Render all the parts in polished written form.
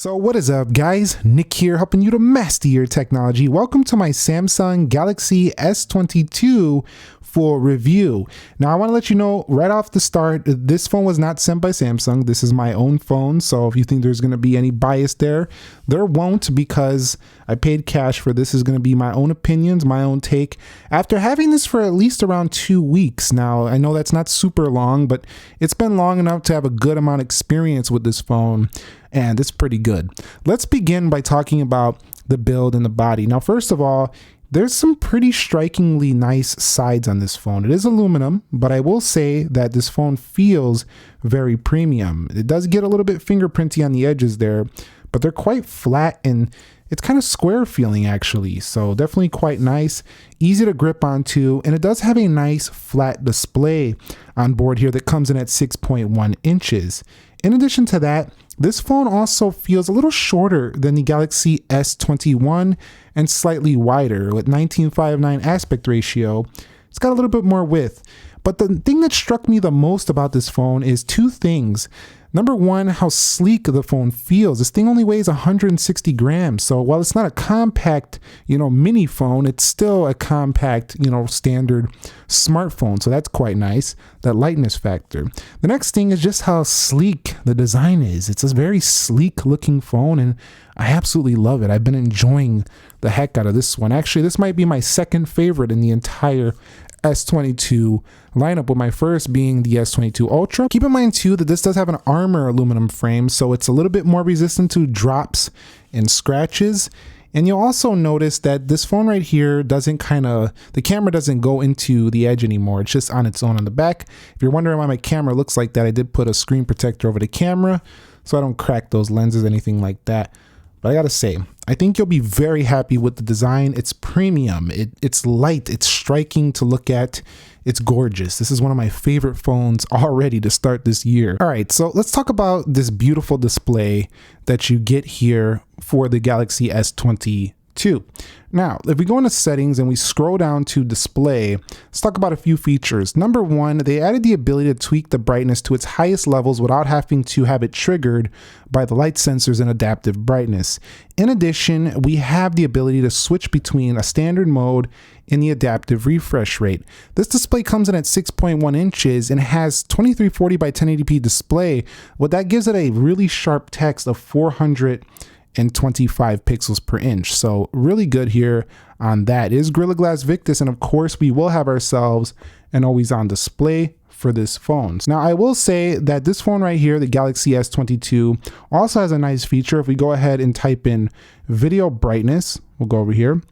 So what is up, guys? Nick here, helping you to master your technology. Welcome to my Samsung Galaxy S22 for review. Now I want to let you know right off the start, this phone was not sent by Samsung. This is my own phone, so if you think there's going to be any bias there won't, because I paid cash for this. Is going to be my own opinions, my own take, after having this for at least around 2 weeks. Now I know that's not super long, but it's been long enough to have a good amount of experience with this phone, and it's pretty good. Let's begin by talking about the build and the body. Now, first of all, there's some pretty strikingly nice sides on this phone. It is aluminum, but I will say that this phone feels very premium. It does get a little bit fingerprinty on the edges there, but they're quite flat and it's kind of square feeling actually. So definitely quite nice, easy to grip onto, and it does have a nice flat display on board here that comes in at 6.1 inches. In addition to that, this phone also feels a little shorter than the Galaxy S21 and slightly wider with 19:9 aspect ratio. It's got a little bit more width. But the thing that struck me the most about this phone is two things. Number one, how sleek the phone feels. This thing only weighs 160 grams. So while it's not a compact, mini phone, it's still a compact, standard smartphone. So that's quite nice, that lightness factor. The next thing is just how sleek the design is. It's a very sleek looking phone and I absolutely love it. I've been enjoying the heck out of this one. Actually, this might be my second favorite in the entire S22 lineup, with my first being the S22 Ultra. Keep in mind too that this does have an armor aluminum frame, so it's a little bit more resistant to drops and scratches. And you'll also notice that this phone right here doesn't the camera doesn't go into the edge anymore. It's just on its own on the back. If you're wondering why my camera looks like that, I did put a screen protector over the camera so I don't crack those lenses, anything like that. But I gotta say, I think you'll be very happy with the design. It's premium, it's light, it's striking to look at, it's gorgeous. This is one of my favorite phones already to start this year. All right, so let's talk about this beautiful display that you get here for the Galaxy S22. Now, if we go into settings and we scroll down to display, let's talk about a few features. Number one, they added the ability to tweak the brightness to its highest levels without having to have it triggered by the light sensors and adaptive brightness. In addition, we have the ability to switch between a standard mode and the adaptive refresh rate. This display comes in at 6.1 inches and has 2340 by 1080p display. What that gives it a really sharp text of 425 pixels per inch. So really good here on that. It is Gorilla Glass Victus, and of course we will have ourselves an always on display for this phone. Now I will say that this phone right here, the Galaxy S22, also has a nice feature. If we go ahead and type in video brightness, we'll go over here.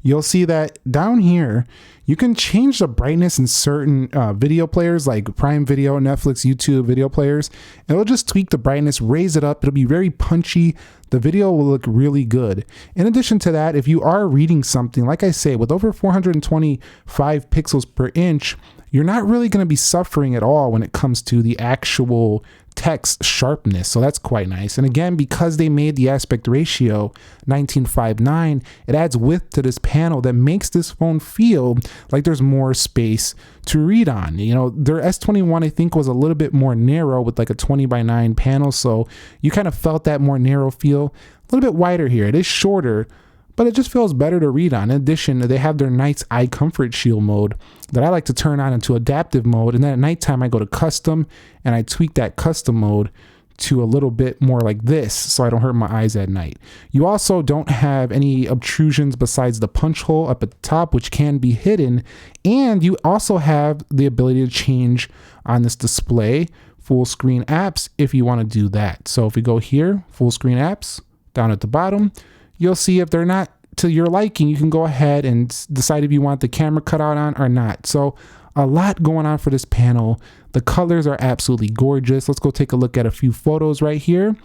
You'll see that down here, you can change the brightness in certain video players like Prime Video, Netflix, YouTube video players. It'll just tweak the brightness, raise it up. It'll be very punchy. The video will look really good. In addition to that, if you are reading something, like I say, with over 425 pixels per inch, you're not really going to be suffering at all when it comes to the actual text sharpness. So that's quite nice. And again, because they made the aspect ratio 19:9, it adds width to this panel that makes this phone feel like there's more space to read on. Their S21 I think was a little bit more narrow with like a 20:9 panel, so you kind of felt that more narrow feel. A little bit wider here. It is shorter, but it just feels better to read on. In addition, they have their night's eye comfort shield mode that I like to turn on into adaptive mode, and then at nighttime I go to custom and I tweak that custom mode to a little bit more like this so I don't hurt my eyes at night. You also don't have any obtrusions besides the punch hole up at the top, which can be hidden, and you also have the ability to change on this display full screen apps if you want to do that. So if we go here, full screen apps, down at the bottom, you'll see if they're not to your liking, you can go ahead and decide if you want the camera cut out on or not. So a lot going on for this panel. The colors are absolutely gorgeous. Let's go take a look at a few photos right here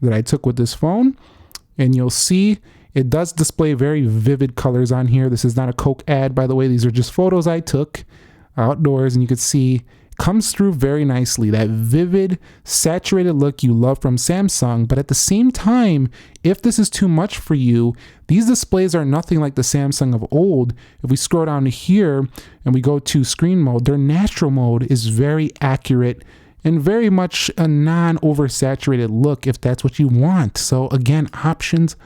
that I took with this phone. And you'll see it does display very vivid colors on here. This is not a Coke ad, by the way. These are just photos I took outdoors, and you can see comes through very nicely, that vivid, saturated look you love from Samsung. But at the same time, if this is too much for you, these displays are nothing like the Samsung of old. If we scroll down to here and we go to screen mode, their natural mode is very accurate and very much a non-oversaturated look if that's what you want. So again, options,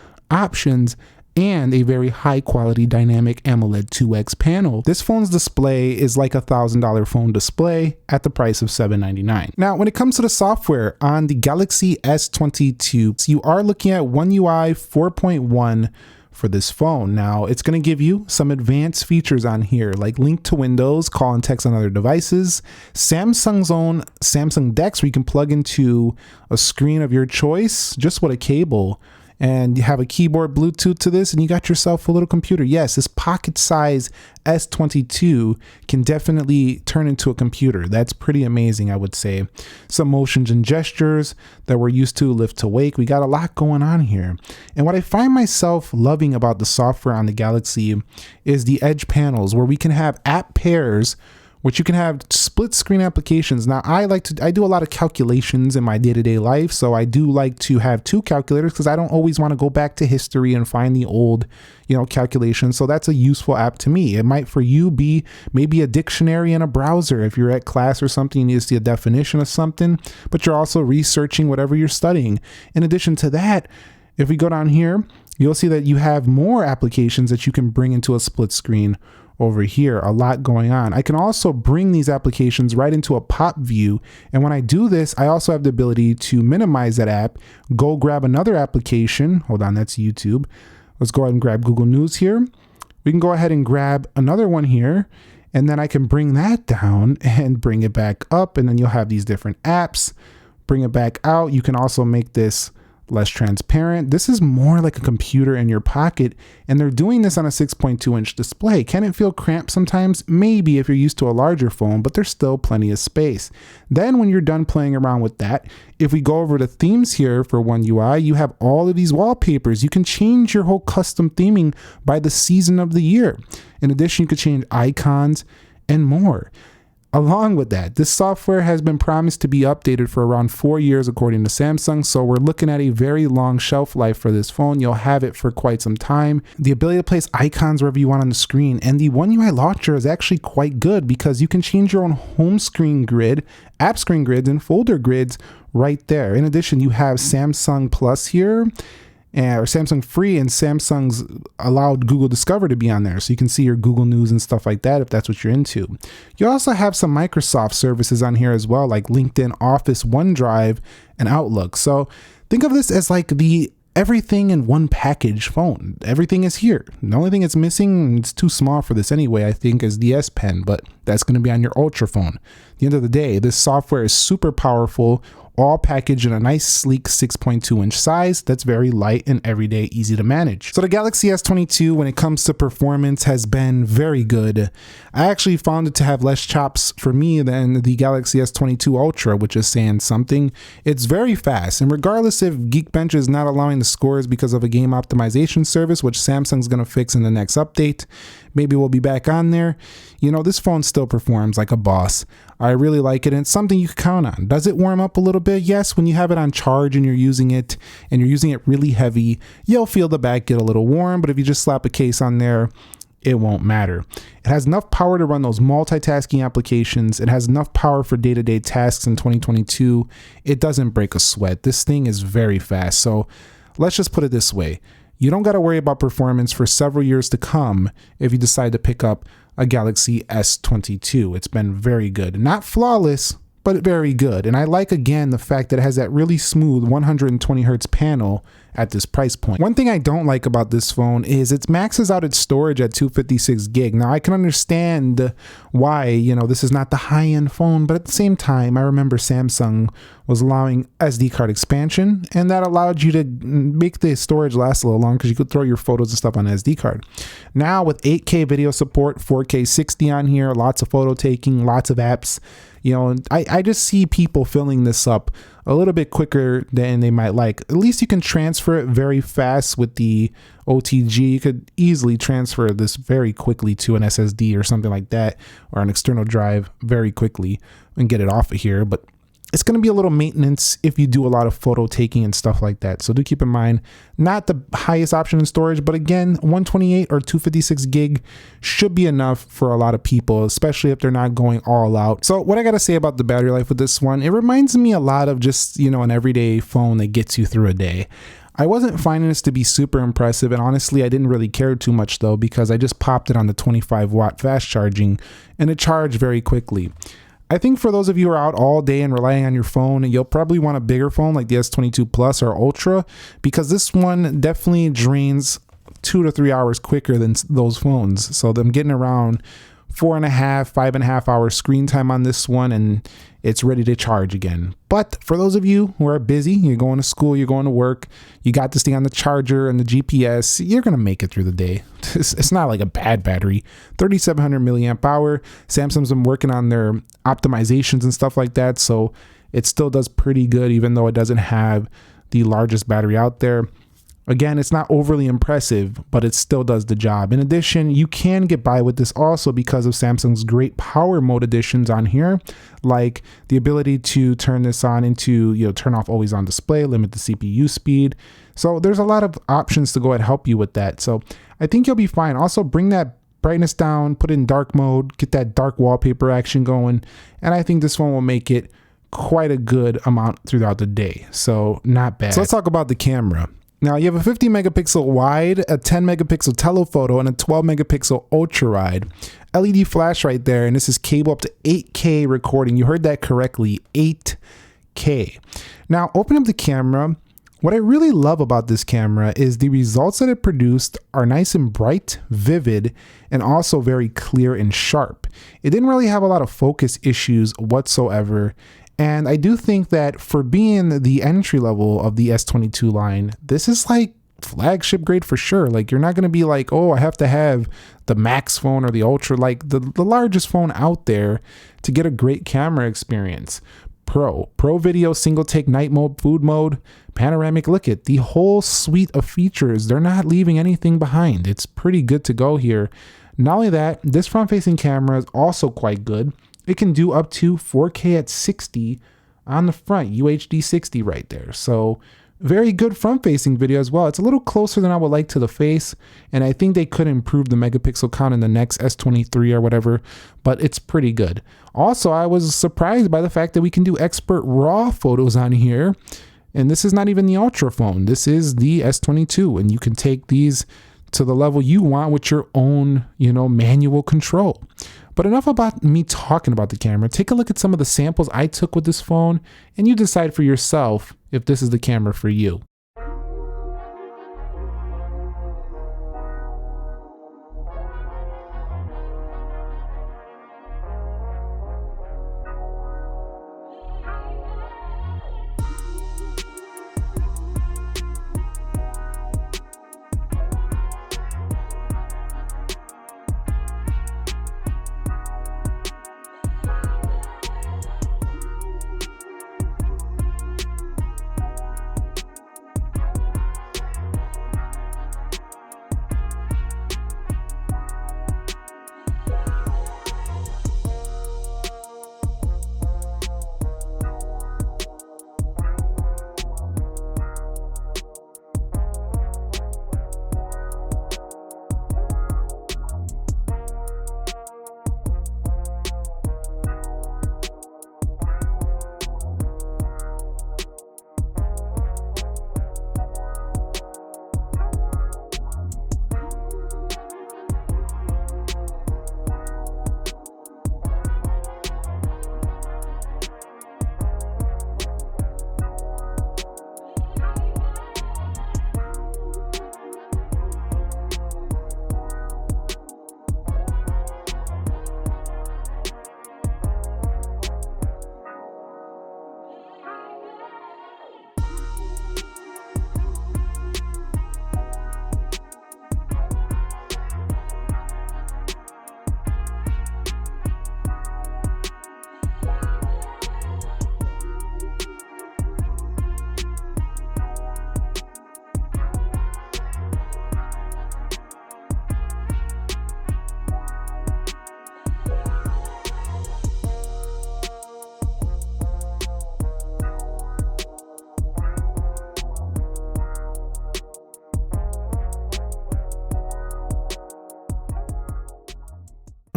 and a very high quality dynamic AMOLED 2X panel. This phone's display is like a $1,000 phone display at the price of $799. Now, when it comes to the software on the Galaxy S22, you are looking at One UI 4.1 for this phone. Now, it's going to give you some advanced features on here, like link to Windows, call and text on other devices, Samsung's own Samsung DeX, where you can plug into a screen of your choice, just with a cable, and you have a keyboard Bluetooth to this, and you got yourself a little computer. Yes, this pocket size S22 can definitely turn into a computer. That's pretty amazing, I would say. Some motions and gestures that we're used to, lift to wake. We got a lot going on here. And what I find myself loving about the software on the Galaxy is the edge panels, where we can have app pairs, which you can have split screen applications. Now, I do a lot of calculations in my day-to-day life, so I do like to have two calculators because I don't always want to go back to history and find the old, calculations. So that's a useful app to me. It might for you be maybe a dictionary in a browser. If you're at class or something, you need to see a definition of something, but you're also researching whatever you're studying. In addition to that, if we go down here, you'll see that you have more applications that you can bring into a split screen over here. A lot going on. I can also bring these applications right into a pop view, and when I do this, I also have the ability to minimize that app, go grab another application. Hold on, that's YouTube. Let's go ahead and grab Google News here. We can go ahead and grab another one here, and then I can bring that down and bring it back up, and then you'll have these different apps. Bring it back out. You can also make this less transparent. This is more like a computer in your pocket, and they're doing this on a 6.2-inch display. Can it feel cramped sometimes? Maybe if you're used to a larger phone, but there's still plenty of space. Then when you're done playing around with that, if we go over to themes here for One UI, you have all of these wallpapers. You can change your whole custom theming by the season of the year. In addition, you could change icons and more. Along with that, this software has been promised to be updated for around 4 years according to Samsung, so we're looking at a very long shelf life for this phone. You'll have it for quite some time. The ability to place icons wherever you want on the screen, and the One UI launcher is actually quite good because you can change your own home screen grid, app screen grids, and folder grids right there. In addition, you have Samsung Plus here, or Samsung Free, and Samsung's allowed Google Discover to be on there, so you can see your Google News and stuff like that if that's what you're into. You also have some Microsoft services on here as well, like LinkedIn, Office, OneDrive, and Outlook. So think of this as like the everything in one package phone. Everything is here. The only thing it's missing, it's too small for this anyway, I think, is the S Pen, but that's going to be on your Ultra phone. At the end of the day, this software is super powerful, all packaged in a nice sleek 6.2-inch size that's very light and everyday easy to manage. So the Galaxy S22, when it comes to performance, has been very good. I actually found it to have less chops for me than the Galaxy S22 Ultra, which is saying something. It's very fast, and regardless if Geekbench is not allowing the scores because of a game optimization service, which Samsung's going to fix in the next update, maybe we'll be back on there. This phone still performs like a boss. I really like it, and it's something you can count on. Does it warm up a little bit? Yes, when you have it on charge and you're using it really heavy, you'll feel the back get a little warm, but if you just slap a case on there, it won't matter. It has enough power to run those multitasking applications. It has enough power for day-to-day tasks in 2022. It doesn't break a sweat. This thing is very fast. So let's just put it this way. You don't got to worry about performance for several years to come if you decide to pick up a Galaxy S22. It's been very good. Not flawless, but very good. And I like, again, the fact that it has that really smooth 120 hertz panel at this price point. One thing I don't like about this phone is it maxes out its storage at 256 gig. Now, I can understand why, this is not the high-end phone, but at the same time, I remember Samsung was allowing SD card expansion, and that allowed you to make the storage last a little longer because you could throw your photos and stuff on an SD card. Now, with 8K video support, 4K 60 on here, lots of photo taking, lots of apps, I just see people filling this up a little bit quicker than they might like. At least you can transfer it very fast with the OTG. You could easily transfer this very quickly to an SSD or something like that, or an external drive very quickly and get it off of here. But it's going to be a little maintenance if you do a lot of photo taking and stuff like that. So do keep in mind, not the highest option in storage, but again, 128 or 256 gig should be enough for a lot of people, especially if they're not going all out. So what I got to say about the battery life with this one, it reminds me a lot of just, you know, an everyday phone that gets you through a day. I wasn't finding this to be super impressive, and honestly, I didn't really care too much though, because I just popped it on the 25 watt fast charging and it charged very quickly. I think for those of you who are out all day and relying on your phone, you'll probably want a bigger phone like the S22 Plus or Ultra, because this one definitely drains 2 to 3 hours quicker than those phones. So I'm getting around 4.5, 5.5 hours screen time on this one, and it's ready to charge again. But for those of you who are busy, you're going to school, you're going to work, you got this thing on the charger and the GPS, you're going to make it through the day. It's not like a bad battery. 3700 milliamp hour. Samsung's been working on their optimizations and stuff like that, so it still does pretty good, even though it doesn't have the largest battery out there. Again, it's not overly impressive, but it still does the job. In addition, you can get by with this also because of Samsung's great power mode additions on here, like the ability to turn this on into, you know, turn off always on display, limit the CPU speed. So there's a lot of options to go ahead and help you with that. So I think you'll be fine. Also, bring that brightness down, put it in dark mode, get that dark wallpaper action going. And I think this one will make it quite a good amount throughout the day. So not bad. So let's talk about the camera. Now you have a 50 megapixel wide, a 10 megapixel telephoto, and a 12 megapixel ultra wide. LED flash right there, and this is cable up to 8K recording. You heard that correctly, 8K. Now open up the camera. What I really love about this camera is the results that it produced are nice and bright, vivid, and also very clear and sharp. It didn't really have a lot of focus issues whatsoever. And I do think that for being the entry level of the S22 line, this is like flagship grade for sure. Like, you're not going to be like, oh, I have to have the Max phone or the Ultra, like the largest phone out there to get a great camera experience. Pro video, single take, night mode, food mode, panoramic. Look at the whole suite of features. They're not leaving anything behind. It's pretty good to go here. Not only that, this front facing camera is also quite good. It can do up to 4K at 60 on the front, UHD 60 right there. So very good front facing video as well. It's a little closer than I would like to the face, and I think they could improve the megapixel count in the next S23 or whatever, but it's pretty good. Also, I was surprised by the fact that we can do expert RAW photos on here, and this is not even the Ultra phone. This is the S22, and you can take these to the level you want with your own, you know, manual control. But enough about me talking about the camera. Take a look at some of the samples I took with this phone, and you decide for yourself if this is the camera for you.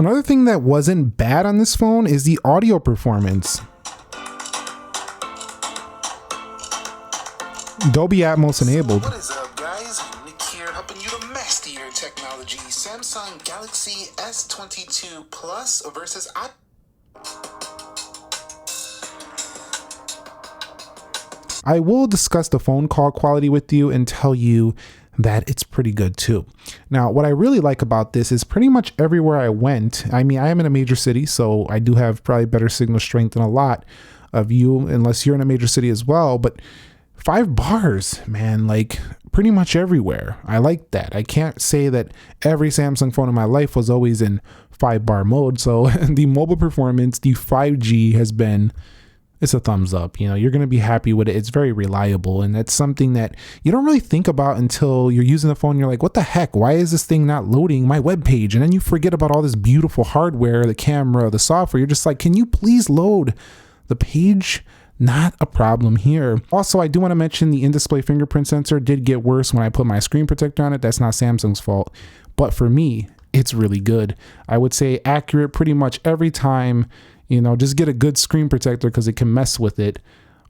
Another thing that wasn't bad on this phone is the audio performance. Dolby Atmos enabled. What is up, guys? Nick here, helping you to master your technology. Samsung Galaxy S22 Plus versus I will discuss the phone call quality with you and tell you that it's pretty good too. Now, what I really like about this is pretty much everywhere I went. I mean, I am in a major city, so I do have probably better signal strength than a lot of you, unless you're in a major city as well. But 5 bars, man, like pretty much everywhere. I like that. I can't say that every Samsung phone in my life was always in 5-bar mode. So the mobile performance, the 5G has been, it's a thumbs up. You know, you're going to be happy with it. It's very reliable. And that's something that you don't really think about until you're using the phone. You're like, what the heck? Why is this thing not loading my web page? And then you forget about all this beautiful hardware, the camera, the software. You're just like, can you please load the page? Not a problem here. Also, I do want to mention the in-display fingerprint sensor did get worse when I put my screen protector on it. That's not Samsung's fault. But for me, it's really good. I would say accurate pretty much every time. You know, just get a good screen protector because it can mess with it.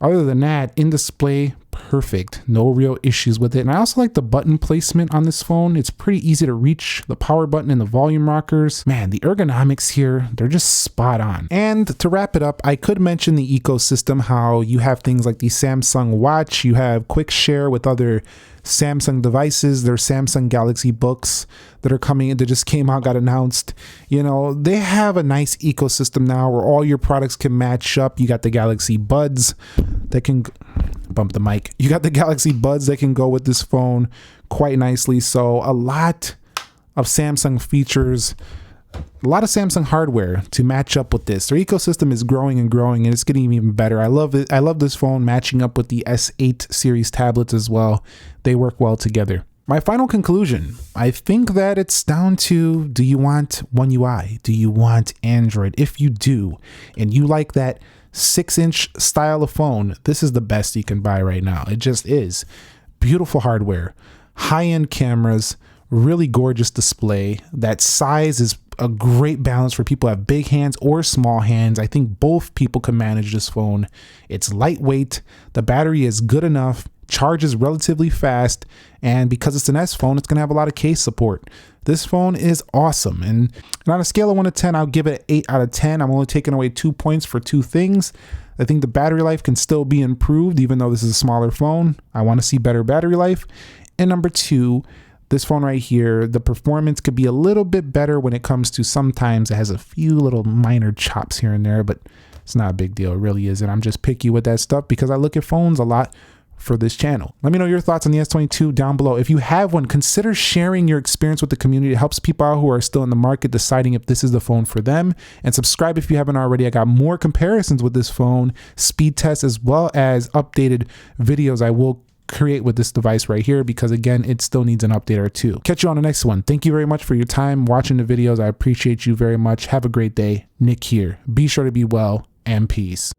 Other than that, in display, perfect. No real issues with it. And I also like the button placement on this phone. It's pretty easy to reach. The power button and the volume rockers. Man, the ergonomics here, they're just spot on. And to wrap it up, I could mention the ecosystem, how you have things like the Samsung Watch, you have quick share with other Samsung devices. There's Samsung Galaxy books that are coming in, that just came out, got announced. You know, they have a nice ecosystem now where all your products can match up. You got the Galaxy Buds that can bump the mic. You got the Galaxy Buds that can go with this phone quite nicely. So a lot of Samsung features, a lot of Samsung hardware to match up with this. Their ecosystem is growing and growing, and it's getting even better. I love it. I love this phone matching up with the S8 series tablets as well. They work well together. My final conclusion, I think that it's down to, do you want One UI? Do you want Android? If you do, and you like that 6-inch style of phone, this is the best you can buy right now. It just is. Beautiful hardware, high-end cameras, really gorgeous display. That size is a great balance for people who have big hands or small hands. I think both people can manage this phone. It's lightweight. The battery is good enough. Charges relatively fast. And because it's an S phone, it's going to have a lot of case support. This phone is awesome. And on a scale of 1 to 10, I'll give it an 8 out of 10. I'm only taking away 2 points for 2 things. I think the battery life can still be improved, even though this is a smaller phone. I want to see better battery life. And number 2, this phone right here, the performance could be a little bit better when it comes to, sometimes it has a few little minor chops here and there, but it's not a big deal. It really isn't. I'm just picky with that stuff because I look at phones a lot for this channel. Let me know your thoughts on the S22 down below. If you have one, consider sharing your experience with the community. It helps people out who are still in the market deciding if this is the phone for them. And subscribe if you haven't already. I got more comparisons with this phone, speed tests, as well as updated videos I will create with this device right here, because again, it still needs an update or 2. Catch you on the next one. Thank you very much for your time watching the videos. I appreciate you very much. Have a great day. Nick here. Be sure to be well, and peace.